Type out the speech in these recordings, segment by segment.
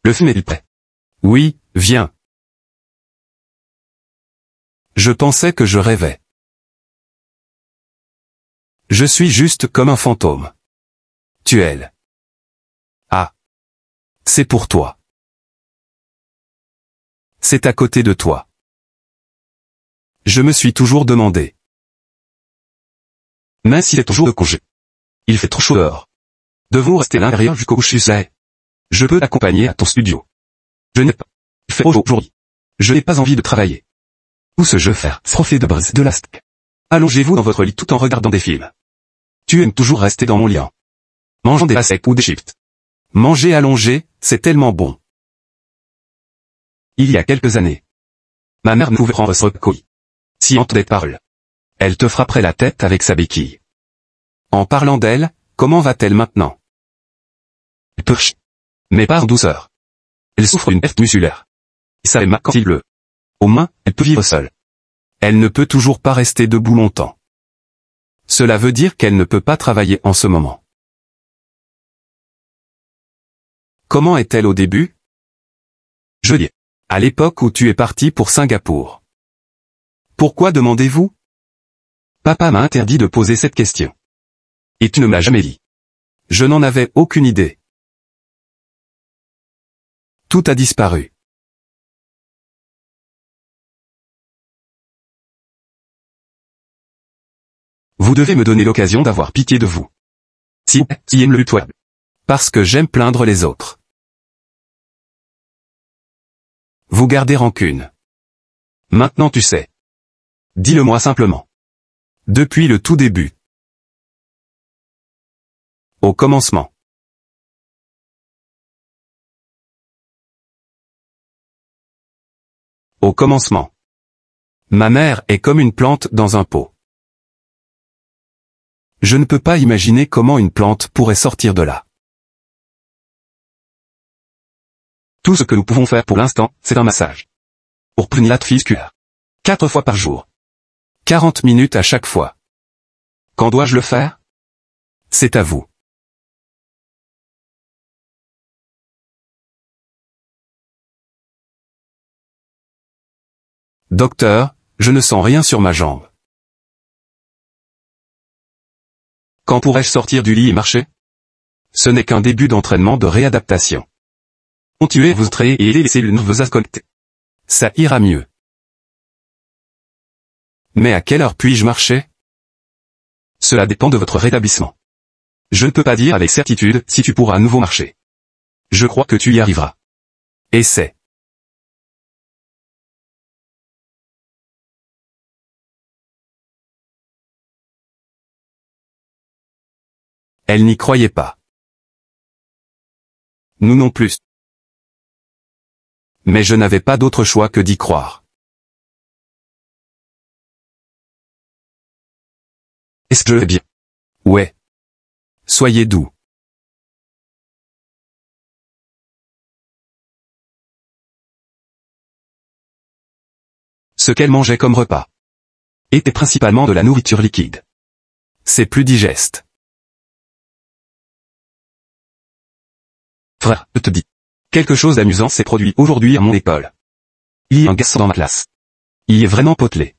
Le film est prêt. Oui, viens. Je pensais que je rêvais. Je suis juste comme un fantôme. Tuel. Ah. C'est pour toi. C'est à côté de toi. Je me suis toujours demandé. Mais s'il est ton jour de congé. Il fait trop chaud dehors. Devons rester à l'intérieur jusqu'au coucher du soleil. Je peux t'accompagner à ton studio. Je n'ai pas. Il fait chaud aujourd'hui. Je n'ai pas envie de travailler. Tout ce jeu faire profiter de brise de l'astic. Allongez-vous dans votre lit tout en regardant des films. Tu aimes toujours rester dans mon lit. Mangeant des secs ou des chips. Manger allongé, c'est tellement bon. Il y a quelques années. Ma mère ne pouvait prendre ce repas. Si entendait paroles. Elle te frapperait la tête avec sa béquille. En parlant d'elle, comment va-t-elle maintenant? Elle perche. Mais pas en douceur. Elle souffre d'une perte musculaire. Et ça fait mal quand il pleut. Au moins, elle peut vivre seule. Elle ne peut toujours pas rester debout longtemps. Cela veut dire qu'elle ne peut pas travailler en ce moment. Comment est-elle au début? Je dis. À l'époque où tu es parti pour Singapour. Pourquoi demandez-vous? Papa m'a interdit de poser cette question. Et tu ne me l'as jamais dit. Je n'en avais aucune idée. Tout a disparu. Vous devez me donner l'occasion d'avoir pitié de vous. Si aime le web. Parce que j'aime plaindre les autres. Vous gardez rancune. Maintenant tu sais. Dis-le-moi simplement. Depuis le tout début. Au commencement. Au commencement. Ma mère est comme une plante dans un pot. Je ne peux pas imaginer comment une plante pourrait sortir de là. Tout ce que nous pouvons faire pour l'instant, c'est un massage. Pour punir la fisculaire. 4 fois par jour. 40 minutes à chaque fois. Quand dois-je le faire? C'est à vous. Docteur, je ne sens rien sur ma jambe. Quand pourrais-je sortir du lit et marcher? Ce n'est qu'un début d'entraînement de réadaptation. Continuez vos traits et aidez les cellules nerveuses à se connecter. Ça ira mieux. Mais à quelle heure puis-je marcher? Cela dépend de votre rétablissement. Je ne peux pas dire avec certitude si tu pourras à nouveau marcher. Je crois que tu y arriveras. Essaie. Elle n'y croyait pas. Nous non plus. Mais je n'avais pas d'autre choix que d'y croire. Est-ce que je vais bien? Ouais. Soyez doux. Ce qu'elle mangeait comme repas était principalement de la nourriture liquide. C'est plus digeste. Frère, je te dis. Quelque chose d'amusant s'est produit aujourd'hui à mon école. Il y a un garçon dans ma classe. Il est vraiment potelé.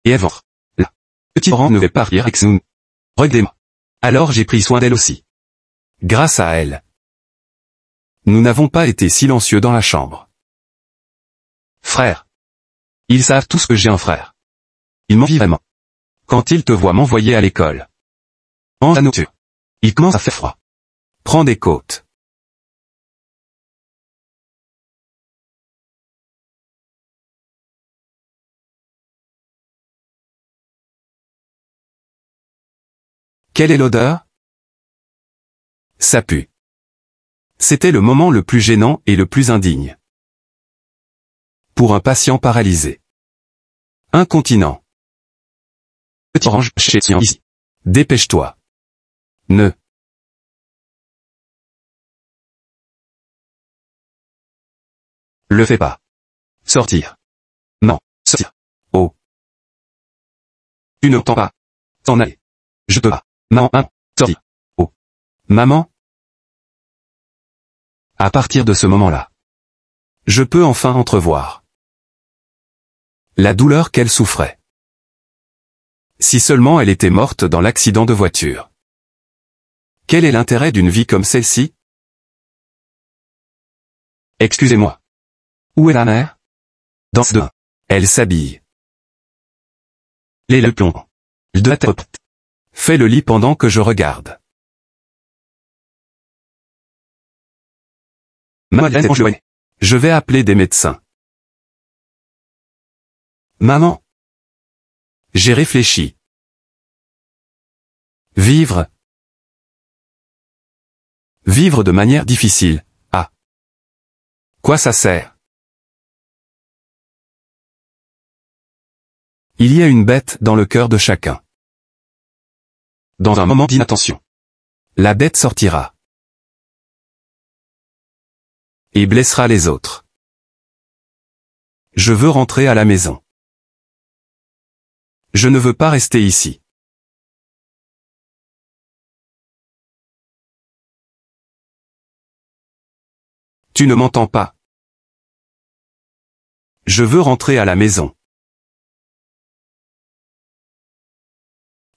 Et avant, là. Petit Laurent ne veut pas rire avec nous. Regardez-moi. Alors j'ai pris soin d'elle aussi. Grâce à elle. Nous n'avons pas été silencieux dans la chambre. Frère. Ils savent tous que j'ai un frère. Ils m'envient vraiment. Quand ils te voient m'envoyer à l'école. En la nourriture. Il commence à faire froid. Prends des côtes. Quelle est l'odeur? Ça pue. C'était le moment le plus gênant et le plus indigne. Pour un patient paralysé. Incontinent. Petit orange chez Tian ici. Dépêche-toi. Ne. Le fais pas. Sortir. Non, sortir. Oh. Tu n'entends pas. T'en aller. Je peux pas. Non, sortir. Oh. Maman? À partir de ce moment-là, je peux enfin entrevoir la douleur qu'elle souffrait. Si seulement elle était morte dans l'accident de voiture. Quel est l'intérêt d'une vie comme celle-ci? Excusez-moi. Où est la mère? Dans ce deux. Elle s'habille. Le plomb. Il doit être. Fais le lit pendant que je regarde. Je vais appeler des médecins. Maman. J'ai réfléchi. Vivre. Vivre de manière difficile. Ah. Quoi ça sert? Il y a une bête dans le cœur de chacun. Dans un moment d'inattention, la bête sortira. Et blessera les autres. Je veux rentrer à la maison. Je ne veux pas rester ici. Tu ne m'entends pas. Je veux rentrer à la maison.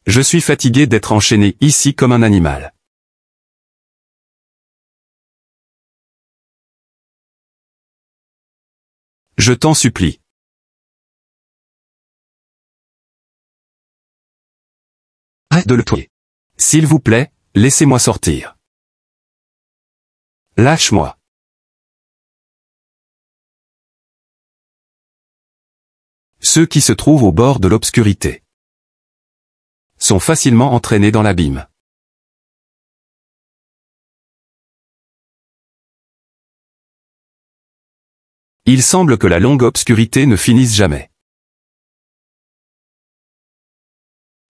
Je suis fatigué d'être enchaîné ici comme un animal. Je t'en supplie. Arrête de le tuer. S'il vous plaît, laissez-moi sortir. Lâche-moi. Ceux qui se trouvent au bord de l'obscurité sont facilement entraînés dans l'abîme. Il semble que la longue obscurité ne finisse jamais.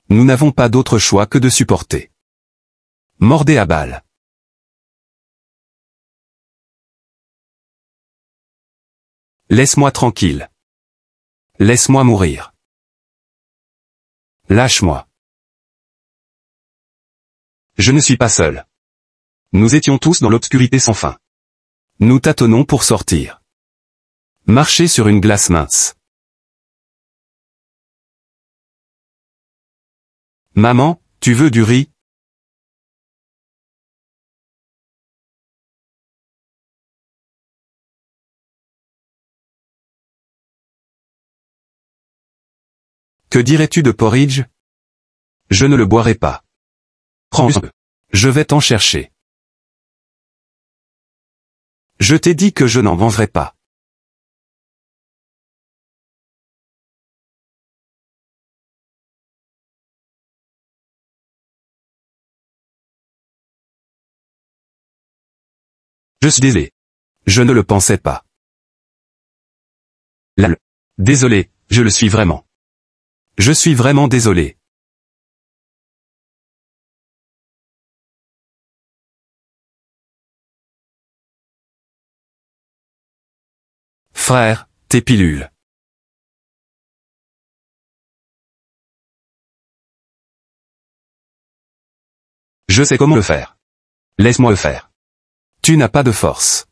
Nous n'avons pas d'autre choix que de supporter. Mordez à balle. Laisse-moi tranquille. Laisse-moi mourir. Lâche-moi. Je ne suis pas seul. Nous étions tous dans l'obscurité sans fin. Nous tâtonnons pour sortir. Marcher sur une glace mince. Maman, tu veux du riz? Que dirais-tu de porridge? Je ne le boirai pas. Prends un peu. Je vais t'en chercher. Je t'ai dit que je n'en mangerai pas. Je suis désolé. Je ne le pensais pas. Désolé, je le suis vraiment. Je suis vraiment désolé. Frère, tes pilules. Je sais comment le faire. Laisse-moi le faire. Tu n'as pas de force.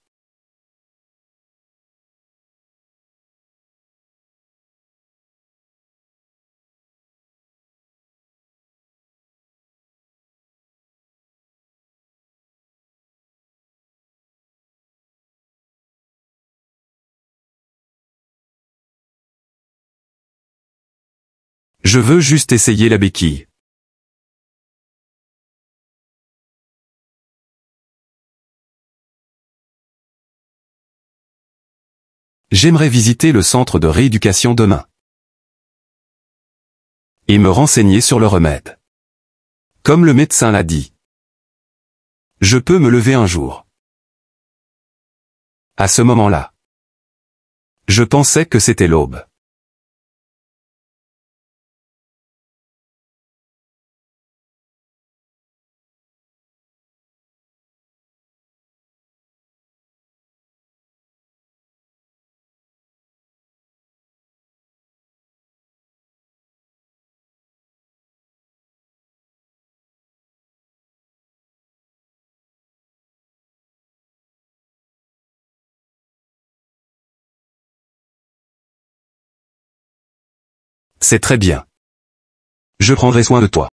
Je veux juste essayer la béquille. J'aimerais visiter le centre de rééducation demain. Et me renseigner sur le remède. Comme le médecin l'a dit. Je peux me lever un jour. À ce moment-là. Je pensais que c'était l'aube. C'est très bien. Je prendrai soin de toi.